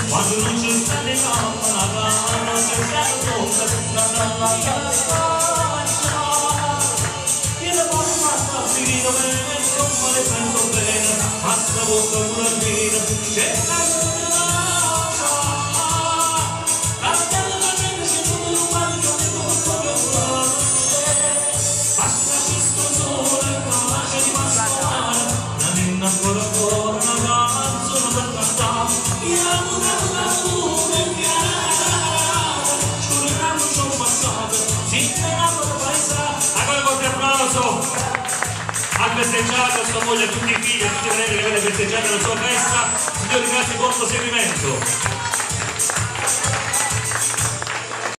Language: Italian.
Quando non c'è stare non c'è stare io la posso basta finito bene, insomma le prendo bene, basta bocca pure almeno, c'è la bella gente si può rubare, io ne posso basta ci sto sole, non lascia di passare, la ninna ancora torna, sono per cantare, io amo al festeggiato, sua moglie, tutti i figli, tutti i fratelli che avete festeggiato la sua festa, Dio ringrazia il buon proseguimento.